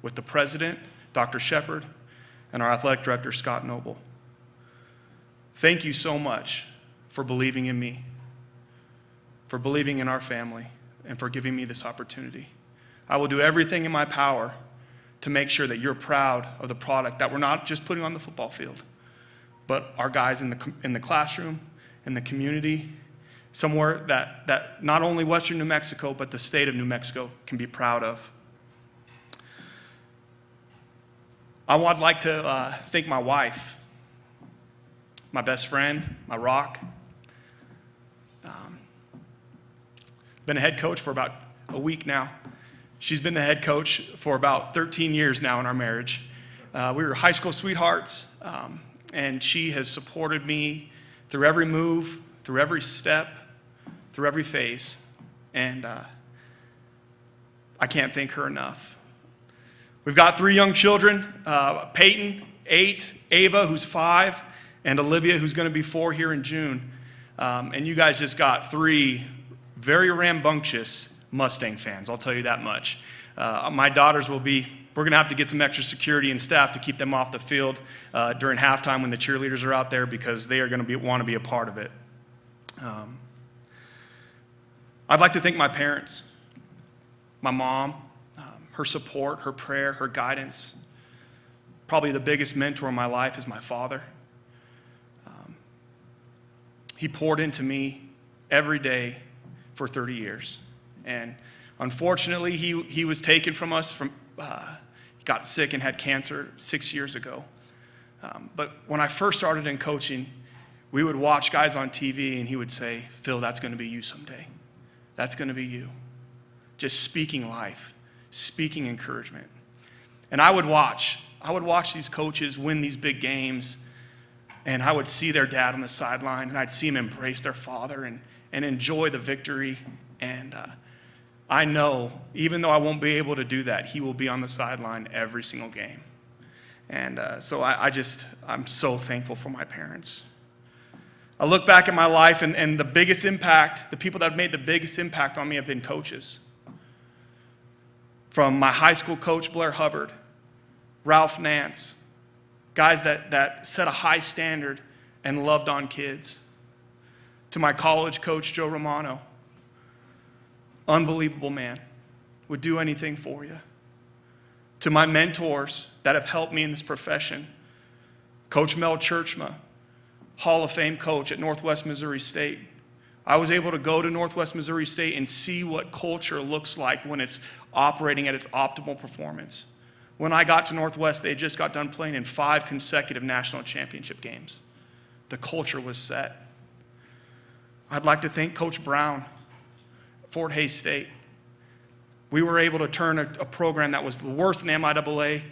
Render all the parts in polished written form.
with the president, Dr. Shepard, and our athletic director, Scott Noble. Thank you so much for believing in me, for believing in our family, and for giving me this opportunity. I will do everything in my power to make sure that you're proud of the product that we're not just putting on the football field, but our guys in the classroom, in the community, somewhere that not only Western New Mexico, but the state of New Mexico can be proud of. I would like to thank my wife, my best friend, my rock. Been a head coach for about a week now. She's been the head coach for about 13 years now in our marriage. We were high school sweethearts, and she has supported me through every move, through every step, through every phase, and I can't thank her enough. We've got 3 young children, Peyton, 8, Ava, who's 5, and Olivia, who's going to be 4 here in June. And you guys just got 3 very rambunctious Mustang fans, I'll tell you that much. My daughters we're going to have to get some extra security and staff to keep them off the field during halftime when the cheerleaders are out there, because they are going to want to be a part of it. I'd like to thank my parents, my mom, her support, her prayer, her guidance. Probably the biggest mentor in my life is my father. He poured into me every day for 30 years. And unfortunately, he was taken from us. He got sick and had cancer 6 years ago. But when I first started in coaching, we would watch guys on TV, and he would say, "Phil, that's going to be you someday. That's going to be you." Just speaking life, speaking encouragement. And I would watch these coaches win these big games, and I would see their dad on the sideline, and I'd see him embrace their father and enjoy the victory. And I know, even though I won't be able to do that, he will be on the sideline every single game. And so I'm so thankful for my parents. I look back at my life, and the biggest impact, the people that have made the biggest impact on me have been coaches. From my high school coach, Blair Hubbard, Ralph Nance, guys that set a high standard and loved on kids, to my college coach, Joe Romano. Unbelievable man, would do anything for you. To my mentors that have helped me in this profession, Coach Mel Churchma, Hall of Fame coach at Northwest Missouri State. I was able to go to Northwest Missouri State and see what culture looks like when it's operating at its optimal performance. When I got to Northwest, they had just got done playing in 5 consecutive national championship games. The culture was set. I'd like to thank Coach Brown, Fort Hays State. We were able to turn a program that was the worst in the MIAA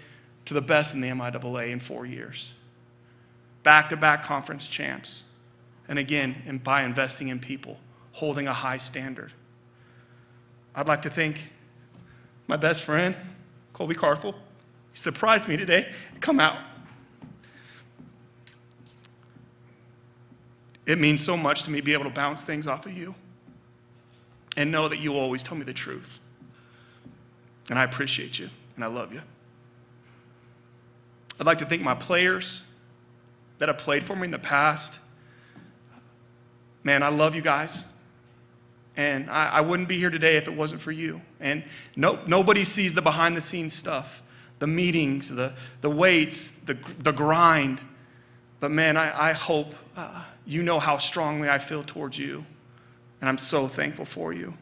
to the best in the MIAA in 4 years. Back-to-back conference champs. And again, by investing in people, holding a high standard. I'd like to thank my best friend, Colby Carthel. He surprised me today. Come out. It means so much to me to be able to bounce things off of you and know that you will always tell me the truth. And I appreciate you, and I love you. I'd like to thank my players that have played for me in the past. Man, I love you guys. And I wouldn't be here today if it wasn't for you. And nobody sees the behind-the-scenes stuff, the meetings, the weights, the grind. But man, I hope you know how strongly I feel towards you. And I'm so thankful for you.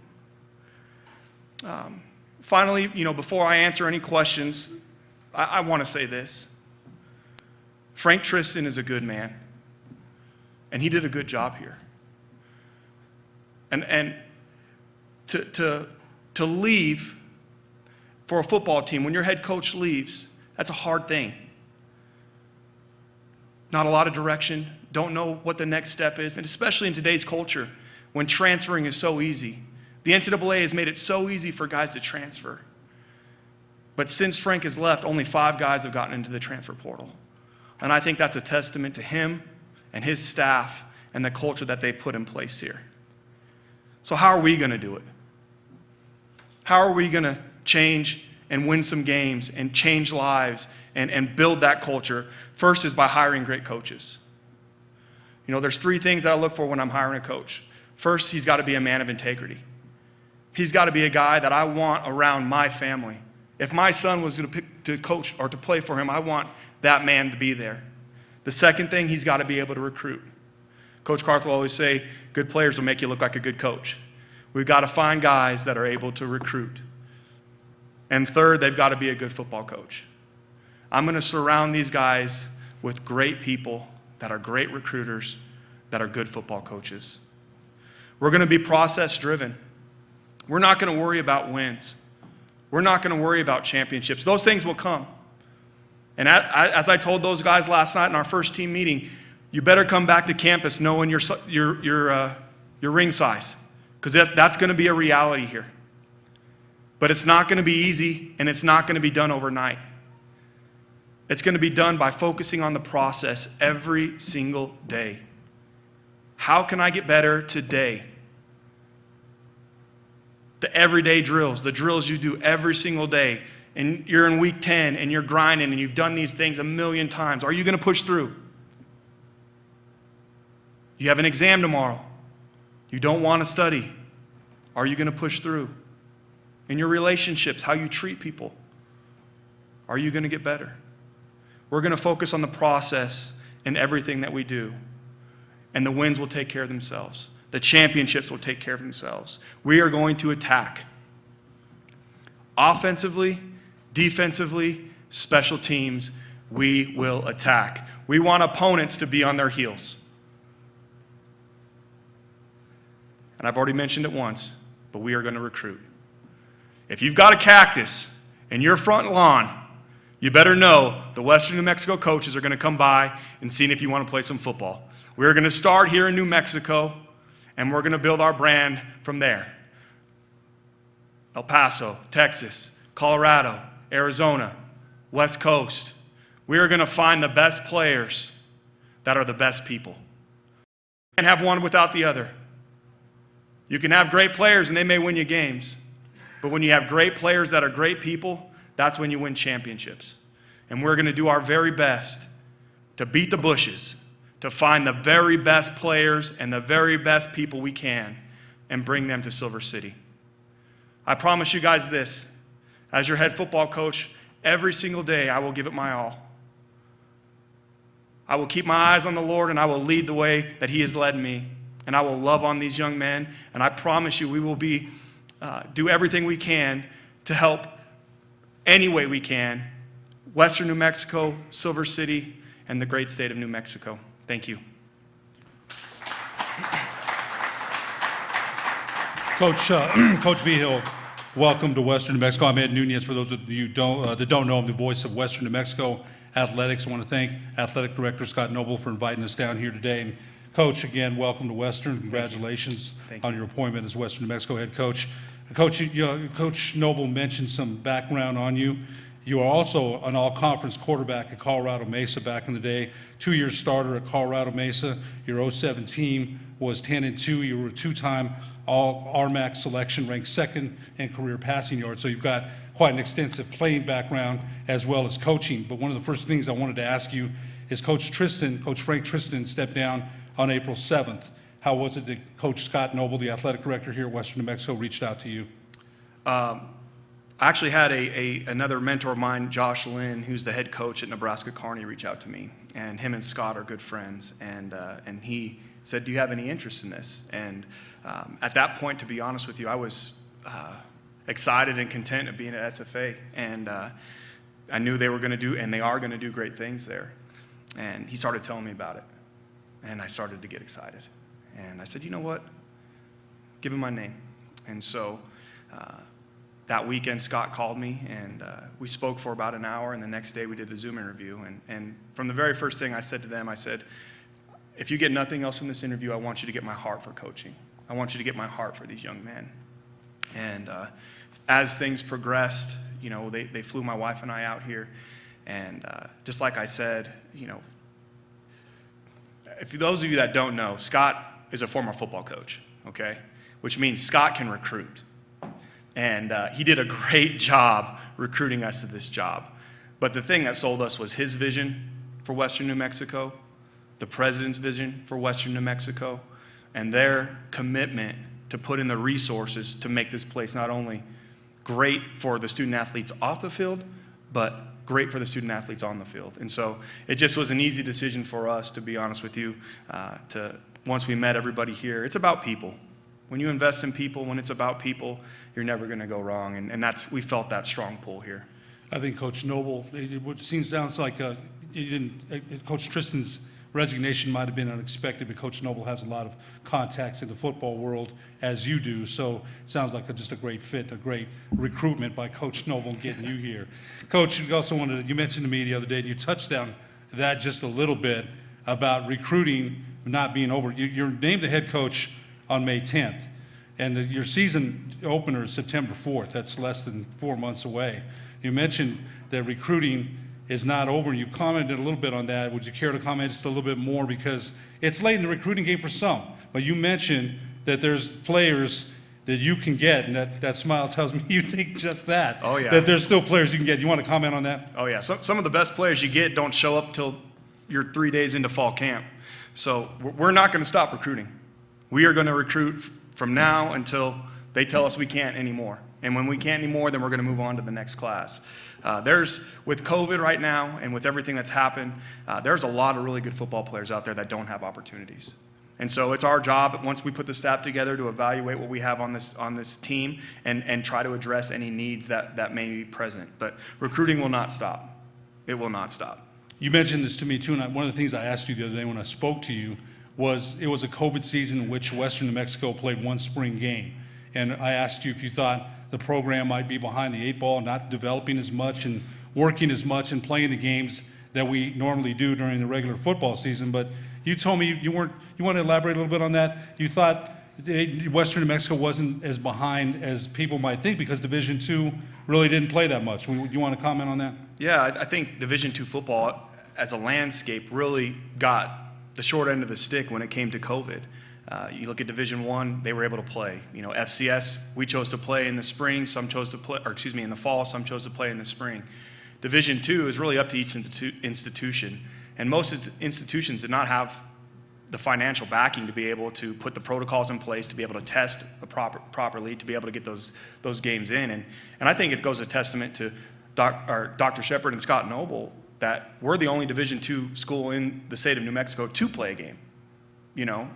Finally, before I answer any questions, I want to say this. Frank Tristan is a good man. And he did a good job here. And to leave for a football team, when your head coach leaves, that's a hard thing. Not a lot of direction, don't know what the next step is, and especially in today's culture, when transferring is so easy. The NCAA has made it so easy for guys to transfer. But since Frank has left, only 5 guys have gotten into the transfer portal. And I think that's a testament to him and his staff and the culture that they've put in place here. So how are we going to do it? How are we going to change and win some games and change lives and build that culture, first is by hiring great coaches. You know, there's 3 things that I look for when I'm hiring a coach. First, he's got to be a man of integrity. He's got to be a guy that I want around my family. If my son was going to pick to coach or to play for him, I want that man to be there. The second thing, he's got to be able to recruit. Coach Carth will always say, good players will make you look like a good coach. We've got to find guys that are able to recruit. And third, they've got to be a good football coach. I'm going to surround these guys with great people that are great recruiters, that are good football coaches. We're going to be process-driven. We're not going to worry about wins. We're not going to worry about championships. Those things will come. And as I told those guys last night in our first team meeting, you better come back to campus knowing your ring size, because that's going to be a reality here. But it's not going to be easy, and it's not going to be done overnight. It's going to be done by focusing on the process every single day. How can I get better today? The everyday drills, the drills you do every single day, and you're in week 10 and you're grinding and you've done these things a million times. Are you going to push through? You have an exam tomorrow. You don't want to study. Are you going to push through? In your relationships, how you treat people, are you going to get better? We're going to focus on the process in everything that we do, and the wins will take care of themselves. The championships will take care of themselves. We are going to attack. Offensively, defensively, special teams, we will attack. We want opponents to be on their heels. And I've already mentioned it once, but we are going to recruit. If you've got a cactus in your front lawn, you better know the Western New Mexico coaches are going to come by and see if you want to play some football. We're going to start here in New Mexico, and we're going to build our brand from there. El Paso, Texas, Colorado, Arizona, West Coast. We are going to find the best players that are the best people. You can't have one without the other. You can have great players, and they may win you games. But when you have great players that are great people, that's when you win championships. And we're going to do our very best to beat the bushes, to find the very best players and the very best people we can and bring them to Silver City. I promise you guys this, as your head football coach, every single day I will give it my all. I will keep my eyes on the Lord, and I will lead the way that He has led me. And I will love on these young men, and I promise you we will do everything we can to help any way we can Western New Mexico, Silver City, and the great state of New Mexico. Thank you. Coach Vigil, welcome to Western New Mexico. I'm Ed Nunez. For those of you that don't know, I'm the voice of Western New Mexico Athletics. I want to thank Athletic Director Scott Noble for inviting us down here today. And Coach, again, welcome to Western. Congratulations on your appointment as Western New Mexico head coach. Coach Noble mentioned some background on you. You are also an all-conference quarterback at Colorado Mesa back in the day, 2-year starter at Colorado Mesa. Your 07 team was 10-2. You were a 2-time All-RMAC selection, ranked 2nd in career passing yards. So you've got quite an extensive playing background as well as coaching. But one of the first things I wanted to ask you is Coach Frank Tristan stepped down on April 7th. How was it that Coach Scott Noble, the athletic director here at Western New Mexico, reached out to you? I actually had another mentor of mine, Josh Lynn, who's the head coach at Nebraska Kearney, reach out to me. And him and Scott are good friends. And he said, do you have any interest in this? And at that point, to be honest with you, I was excited and content of being at SFA. And I knew they were going to do, and they are going to do great things there. And he started telling me about it. And I started to get excited. And I said, you know what? Give him my name. And so that weekend, Scott called me, and we spoke for about an hour, and the next day we did a Zoom interview. And from the very first thing I said to them, I said, if you get nothing else from this interview, I want you to get my heart for coaching. I want you to get my heart for these young men. And as things progressed, you know, they flew my wife and I out here. And just like I said, you know, if those of you that don't know, Scott is a former football coach, okay? Which means Scott can recruit. And he did a great job recruiting us to this job. But the thing that sold us was his vision for Western New Mexico, the president's vision for Western New Mexico, and their commitment to put in the resources to make this place not only great for the student athletes off the field, but great for the student athletes on the field. And so it just was an easy decision for us, to be honest with you, once we met everybody here. It's about people. When you invest in people, when it's about people, you're never going to go wrong. And we felt that strong pull here. I think Coach Noble, sounds like Coach Tristan's resignation might have been unexpected, but Coach Noble has a lot of contacts in the football world, as you do. So it sounds like just a great fit, a great recruitment by Coach Noble getting you here. Coach, you mentioned to me the other day, and you touched on that just a little bit about recruiting not being over. You're named the head coach on May 10th, and your season opener is September 4th. That's less than 4 months away. You mentioned that recruiting is not over, and you commented a little bit on that. Would you care to comment just a little bit more? Because it's late in the recruiting game for some, but you mentioned that there's players that you can get, and that smile tells me you think just that. Oh, yeah. That there's still players you can get. You want to comment on that? Oh, yeah. Some of the best players you get don't show up till you're 3 days into fall camp. So we're not going to stop recruiting. We are going to recruit from now until they tell us we can't anymore. And when we can't anymore, then we're going to move on to the next class. With COVID right now and with everything that's happened, there's a lot of really good football players out there that don't have opportunities. And so it's our job, once we put the staff together, to evaluate what we have on this team and try to address any needs that may be present. But recruiting will not stop. It will not stop. You mentioned this to me too, and one of the things I asked you the other day when I spoke to you was it was a COVID season in which Western New Mexico played one spring game. And I asked you if you thought the program might be behind the 8 ball, not developing as much and working as much and playing the games that we normally do during the regular football season. But you told me you want to elaborate a little bit on that? You thought Western New Mexico wasn't as behind as people might think because Division II really didn't play that much. You want to comment on that? Yeah, I think Division II football as a landscape really got the short end of the stick when it came to COVID. You look at Division I, they were able to play. FCS, we chose to play in the spring, some chose to play, in the fall, some chose to play in the spring. Division II is really up to each institution, and most institutions did not have the financial backing to be able to put the protocols in place, to be able to test properly, to be able to get those games in. And I think it goes a testament to Dr. Shepard and Scott Noble that we're the only Division II school in the state of New Mexico to play a game.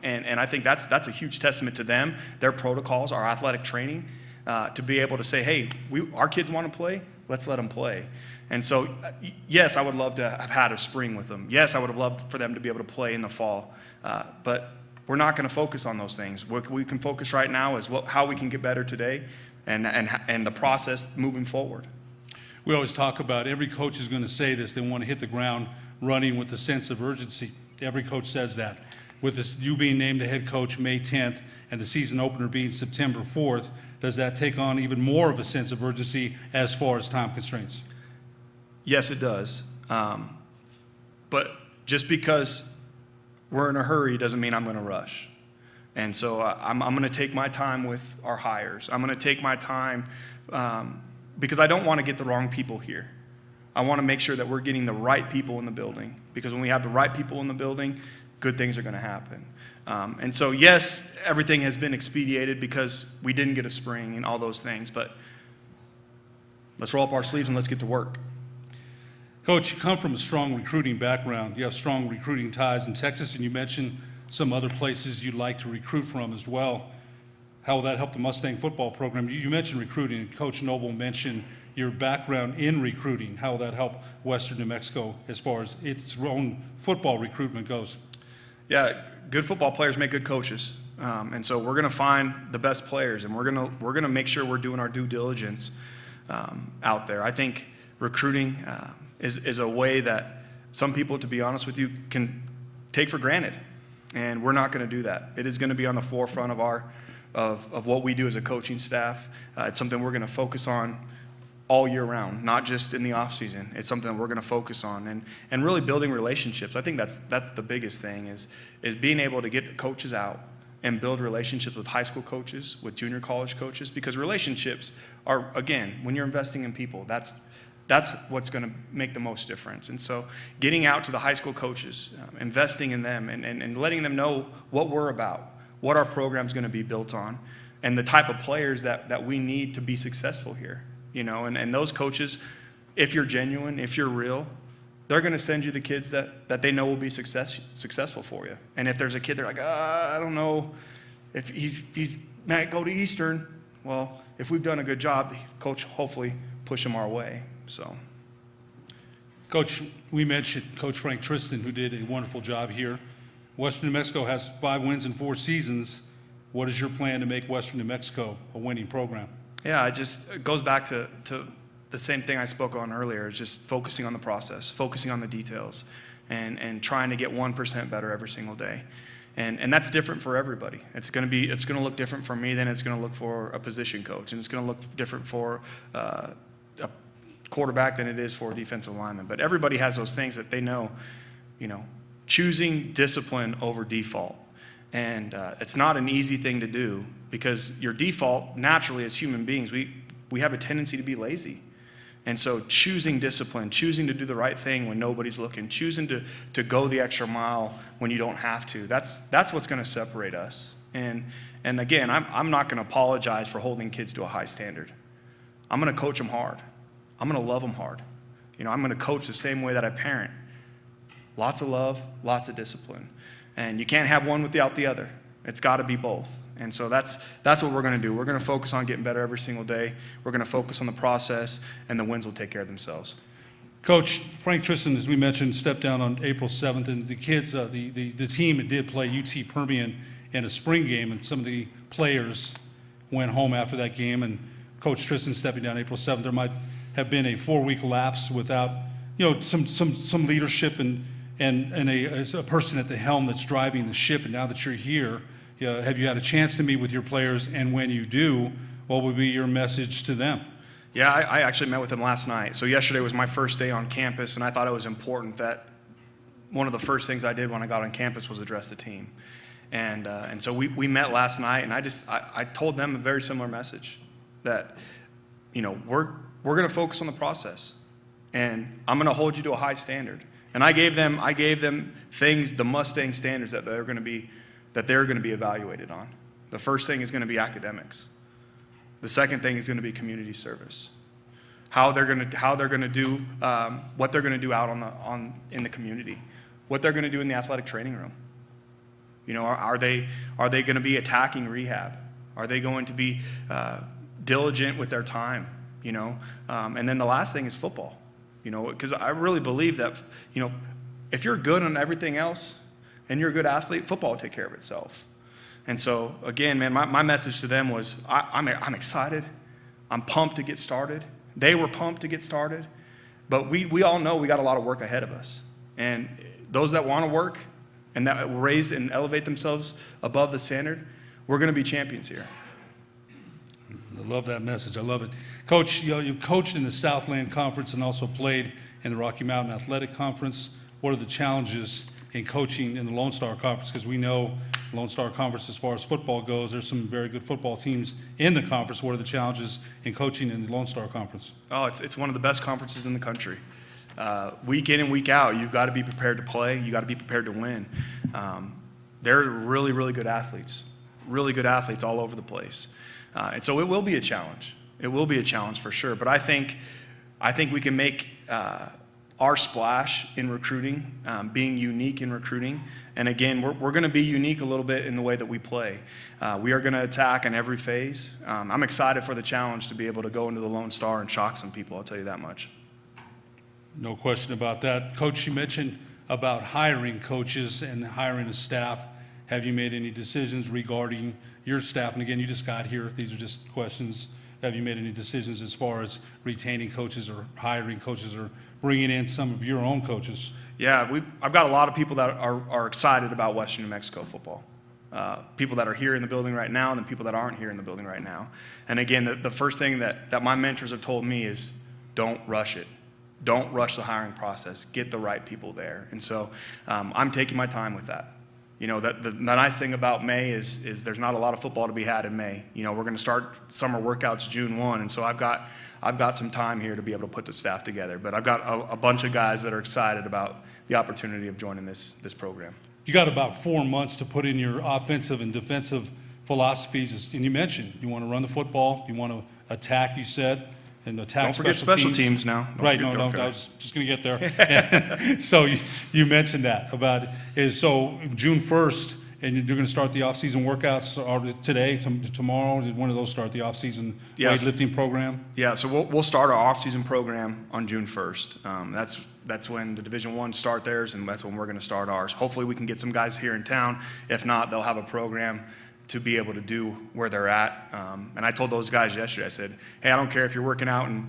And I think that's a huge testament to them, their protocols, our athletic training, to be able to say, hey, our kids want to play, let's let them play. And so, yes, I would love to have had a spring with them. Yes, I would have loved for them to be able to play in the fall. But we're not going to focus on those things. What we can focus right now is how we can get better today and the process moving forward. We always talk about every coach is going to say this. They want to hit the ground running with a sense of urgency. Every coach says that. With this, you being named the head coach May 10th and the season opener being September 4th, does that take on even more of a sense of urgency as far as time constraints? Yes, it does. But just because we're in a hurry doesn't mean I'm going to rush. And so I'm going to take my time with our hires. I'm going to take my time because I don't want to get the wrong people here. I want to make sure that we're getting the right people in the building, because when we have the right people in the building, good things are going to happen. And so, yes, everything has been expedited because we didn't get a spring and all those things, but let's roll up our sleeves and let's get to work. Coach, you come from a strong recruiting background. You have strong recruiting ties in Texas, and you mentioned some other places you'd like to recruit from as well. How will that help the Mustang football program? You mentioned recruiting, and Coach Noble mentioned your background in recruiting. How will that help Western New Mexico as far as its own football recruitment goes? Yeah, good football players make good coaches, and so we're going to find the best players, and we're going to make sure we're doing our due diligence out there. I think recruiting is a way that some people, to be honest with you, can take for granted, and we're not going to do that. It is going to be on the forefront of what we do as a coaching staff. It's something we're going to focus on all year round, not just in the off season. It's something that we're going to focus on and really building relationships. I think that's the biggest thing is being able to get coaches out and build relationships with high school coaches, with junior college coaches, because relationships are, again, when you're investing in people, that's what's going to make the most difference. And so getting out to the high school coaches, investing in them, and letting them know what we're about, what our program's going to be built on, and the type of players that we need to be successful here. And those coaches, if you're genuine, if you're real, they're going to send you the kids that they know will be successful for you. And if there's a kid, they're like, I don't know if he's might go to Eastern. Well, if we've done a good job, the coach hopefully push him our way. So, Coach, we mentioned Coach Frank Tristan, who did a wonderful job here. Western New Mexico has 5 wins in 4 seasons. What is your plan to make Western New Mexico a winning program? Yeah, it goes back to the same thing I spoke on earlier, just focusing on the process, focusing on the details, and trying to get 1% better every single day. And that's different for everybody. It's going to look different for me than it's going to look for a position coach, and it's going to look different for a quarterback than it is for a defensive lineman. But everybody has those things that they know, choosing discipline over default. And it's not an easy thing to do, because your default, naturally as human beings, we have a tendency to be lazy. And so choosing discipline, choosing to do the right thing when nobody's looking, choosing to go the extra mile when you don't have to, that's what's going to separate us. And again, I'm not going to apologize for holding kids to a high standard. I'm going to coach them hard. I'm going to love them hard. I'm going to coach the same way that I parent. Lots of love, lots of discipline. And you can't have one without the other. It's got to be both. And so that's what we're going to do. We're going to focus on getting better every single day. We're going to focus on the process, and the wins will take care of themselves. Coach, Frank Tristan, as we mentioned, stepped down on April 7th, and the kids, the team did play UT Permian in a spring game, and some of the players went home after that game, and Coach Tristan stepping down April 7th. There might have been a 4-week lapse without, some leadership and a person at the helm that's driving the ship. And now that you're here, have you had a chance to meet with your players? And when you do, what would be your message to them? Yeah, I actually met with them last night. So yesterday was my first day on campus, and I thought it was important that one of the first things I did when I got on campus was address the team. And so we met last night, and I told them a very similar message, that we're going to focus on the process, and I'm going to hold you to a high standard. And I gave them things, the Mustang standards that they're going to be evaluated on. The first thing is going to be academics. The second thing is going to be community service. How they're going to do what they're going to do out in the community. What they're going to do in the athletic training room. Are they going to be attacking rehab? Are they going to be diligent with their time? And then the last thing is football. Because I really believe that, if you're good on everything else and you're a good athlete, football will take care of itself. And so, again, man, my message to them was, I'm excited. I'm pumped to get started. They were pumped to get started. But we all know we got a lot of work ahead of us. And those that want to work and that raise and elevate themselves above the standard, we're going to be champions here. I love that message. I love it. Coach, you've coached in the Southland Conference and also played in the Rocky Mountain Athletic Conference. What are the challenges in coaching in the Lone Star Conference? Because we know Lone Star Conference, as far as football goes, there's some very good football teams in the conference. What are the challenges in coaching in the Lone Star Conference? Oh, it's one of the best conferences in the country. Week in and week out, you've got to be prepared to play. You've got to be prepared to win. They're really, really good athletes all over the place. And so it will be a challenge. It will be a challenge for sure. But I think we can make our splash in recruiting, being unique in recruiting. And again, we're going to be unique a little bit in the way that we play. We are going to attack in every phase. I'm excited for the challenge to be able to go into the Lone Star and shock some people, I'll tell you that much. No question about that. Coach, you mentioned about hiring coaches and hiring a staff. Have you made any decisions regarding your staff? And again, you just got here. These are just questions. Have you made any decisions as far as retaining coaches or hiring coaches or bringing in some of your own coaches? Yeah, I've got a lot of people that are excited about Western New Mexico football. People that are here in the building right now and the people that aren't here in the building right now. And again, the first thing that my mentors have told me is don't rush it. Don't rush the hiring process. Get the right people there. And so I'm taking my time with that. the nice thing about May is there's not a lot of football to be had in May. We're going to start summer workouts June 1, and so I've got some time here to be able to put the staff together. But I've got a bunch of guys that are excited about the opportunity of joining this program. You got about 4 months to put in your offensive and defensive philosophies, and you mentioned you want to run the football, you want to attack, you said, and attack. Don't forget special teams now. Right, no, I was just going to get there. So you mentioned that about so June 1st, and you're going to start the off-season workouts today, tomorrow. Did one of those start the off-season weightlifting program? Yeah, so we'll start our off-season program on June 1st. That's when the Division I start theirs, and that's when we're going to start ours. Hopefully we can get some guys here in town. If not, they'll have a program to be able to do where they're at. And I told those guys yesterday, I said, hey, I don't care if you're working out in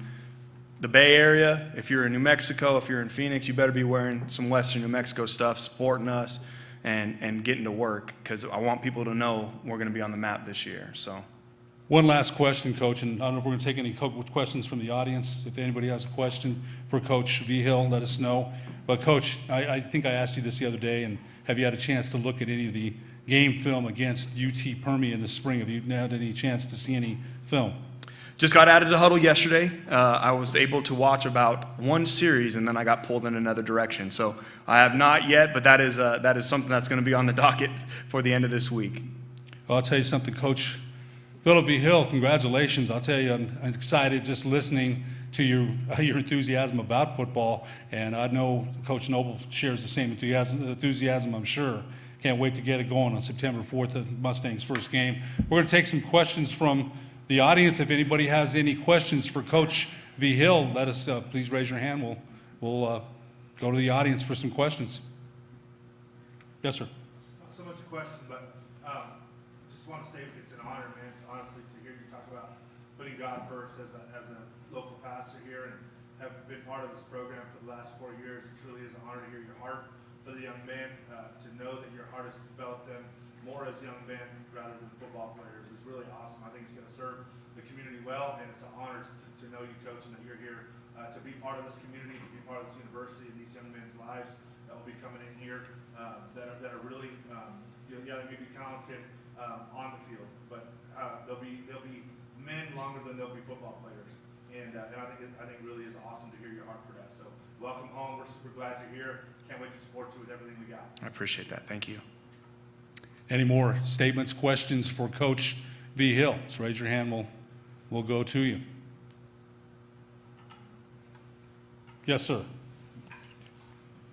the Bay Area, if you're in New Mexico, if you're in Phoenix, you better be wearing some Western New Mexico stuff, supporting us, and getting to work, because I want people to know we're going to be on the map this year. So, one last question, Coach, and I don't know if we're going to take any questions from the audience. If anybody has a question for Coach Vigil, let us know. But Coach, I think I asked you this the other day, and have you had a chance to look at any of the game film against UT Permy in the spring? Have you had any chance to see any film? Just got added to huddle yesterday. I was able to watch about one series, and then I got pulled in another direction. So I have not yet, but that is something that's going to be on the docket for the end of this week. Well, I'll tell you something, Coach Philip Vigil, congratulations. I'll tell you, I'm excited just listening to your enthusiasm about football, and I know Coach Noble shares the same enthusiasm, I'm sure. Can't wait to get it going on September 4th, the Mustangs' first game. We're going to take some questions from the audience. If anybody has any questions for Coach Vigil, let us please raise your hand. We'll go to the audience for some questions. Yes, sir. Not so much a question, but just want to say it's an honor, man, honestly, to hear you talk about putting God first as a local pastor here, and have been part of this program for the last 4 years. It truly is an honor to hear your heart for the young man, to know that your heart is to develop them more as young men rather than football players is really awesome. I think it's going to serve the community well, and it's an honor to know you, Coach, and that you're here to be part of this community, to be part of this university, and these young men's lives that will be coming in here that are really, they may be talented on the field, but they'll be men longer than they'll be football players. And I think it really is awesome to hear your heart for that. So welcome home. We're super glad you're here. Can't wait to support you with everything we got. I appreciate that. Thank you. Any more statements, questions for Coach Vigil? So raise your hand. We'll go to you. Yes, sir.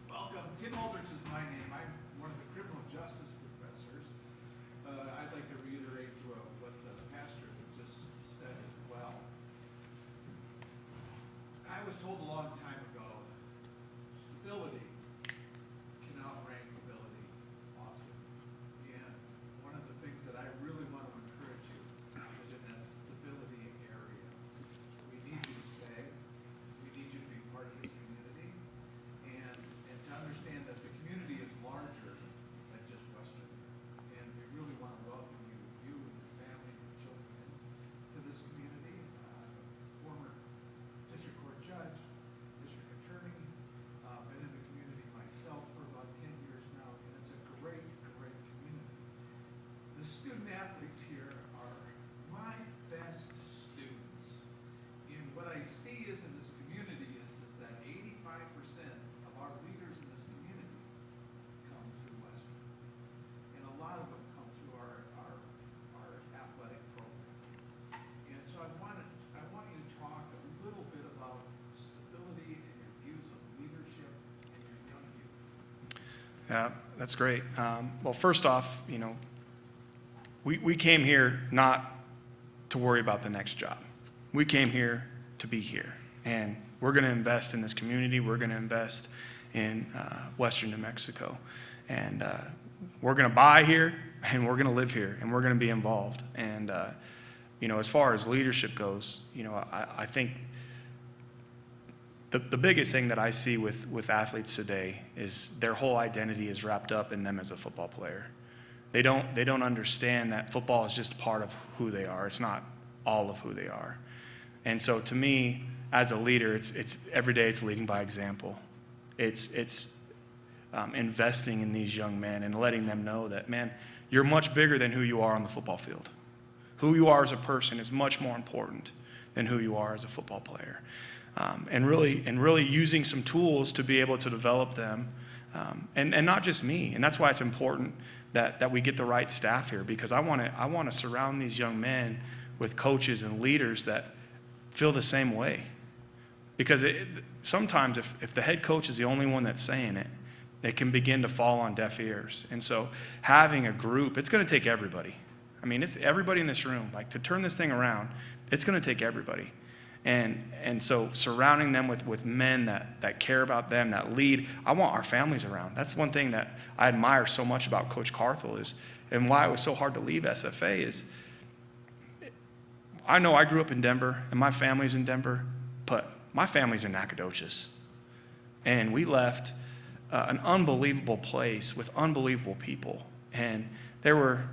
Welcome. Tim Aldrich is my name. I'm one of the criminal justice professors. I'd like to reiterate what the pastor just said as well. I was told a long time ago, stability can outrank ability, Austin. And one of the things that I really want to encourage you is in that stability area. We need you to stay. We need you to be part of this community, and to understand that the community is larger than just Western. And we really want to welcome you and your family and your children to this community. Former district court judge, district attorney, been in the community myself for about 10 years now, and it's a great, great community. The student athletes here are my best students. And what I see is in this community is that 85% of our leaders in this community come through Western. And a lot of them come through our athletic program. And so I want you to talk a little bit about stability and your views of leadership and your young youth. Yeah, that's great. Well, first off, we came here not to worry about the next job. We came here to be here, and we're going to invest in this community. We're going to invest in Western New Mexico, and we're going to buy here, and we're going to live here, and we're going to be involved. And as far as leadership goes, I think the biggest thing that I see with athletes today is their whole identity is wrapped up in them as a football player. They don't understand that football is just part of who they are. It's not all of who they are. And so to me, as a leader, it's every day it's leading by example. It's investing in these young men and letting them know that, man, you're much bigger than who you are on the football field. Who you are as a person is much more important than who you are as a football player. And really using some tools to be able to develop them, and not just me. And that's why it's important that we get the right staff here, because I want to surround these young men with coaches and leaders that feel the same way. Because sometimes if the head coach is the only one that's saying it, it can begin to fall on deaf ears. And so having a group, it's going to take everybody. I mean, it's everybody in this room. Like, to turn this thing around, it's going to take everybody. And so surrounding them with men that care about them, that lead. I want our families around. That's one thing that I admire so much about Coach Carthel and why it was so hard to leave SFA is, I know I grew up in Denver and my family's in Denver, but my family's in Nacogdoches. And we left an unbelievable place with unbelievable people. And there were,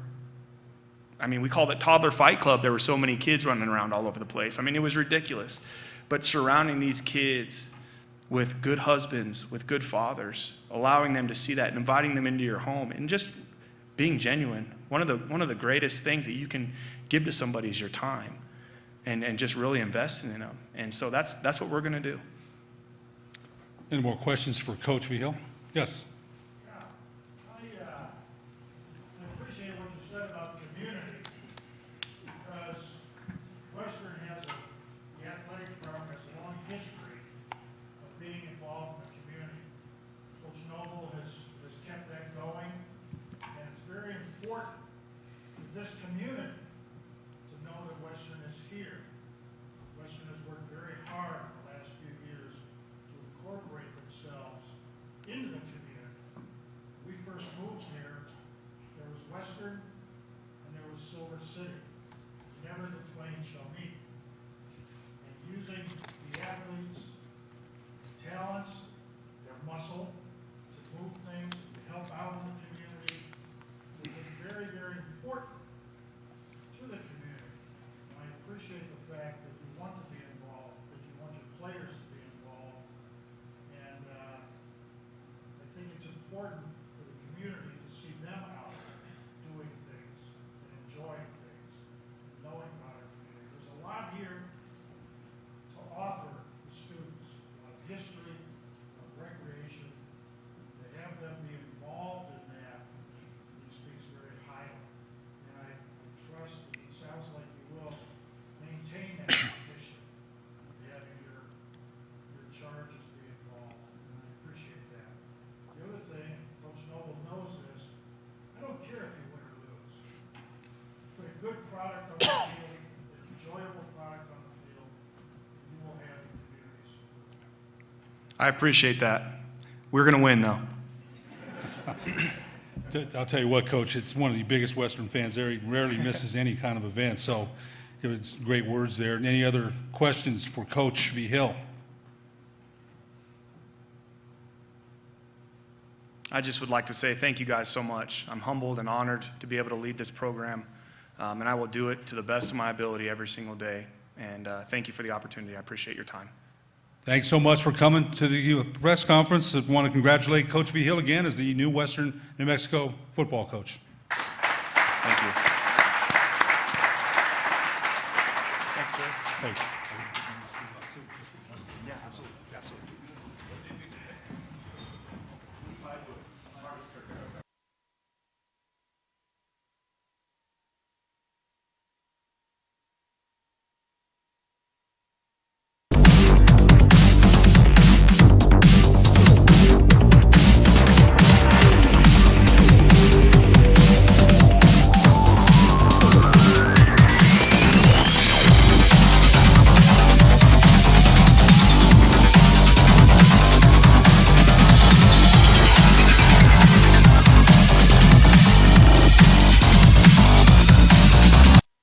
we called it Toddler Fight Club. There were so many kids running around all over the place. It was ridiculous. But surrounding these kids with good husbands, with good fathers, allowing them to see that and inviting them into your home and just being genuine. One of the greatest things that you can give to somebody is your time and just really investing in them. And so that's what we're going to do. Any more questions for Coach Vigil? Yes. I appreciate what you said about the community, because Western the athletic department has a long history of being involved in the community. Coach Noble has kept that going, and it's very important to this community to know that Western is here. Western has worked very hard in the last few years to incorporate themselves into the community. We first moved here, there was Western and there was Silver City. Never the twain shall meet. And using the athletes' talents, their muscle to move things, to help out in the community, has been very, very important to the community. And I appreciate the fact that you want to be involved, that you want your players to be involved. And I think it's important for the community to see them out doing things and enjoying things, and knowing about our community. There's a lot here to offer the students, a lot of history, of recreation. To have them be involved in that, he speaks very highly. And I trust that it sounds like you will maintain that tradition of having your charges be involved, and I appreciate that. The other thing, Coach Noble knows this, I don't care if you win or lose. Put a good product on the field, an enjoyable product on the field, and you will have the community support. I appreciate that. We're going to win, though. I'll tell you what, Coach, it's one of the biggest Western fans there. He rarely misses any kind of event, so it's great words there. Any other questions for Coach Vigil? I just would like to say thank you guys so much. I'm humbled and honored to be able to lead this program, and I will do it to the best of my ability every single day. And thank you for the opportunity. I appreciate your time. Thanks so much for coming to the press conference. I want to congratulate Coach Vigil again as the new Western New Mexico football coach. Thank you. Thanks, sir. Hey.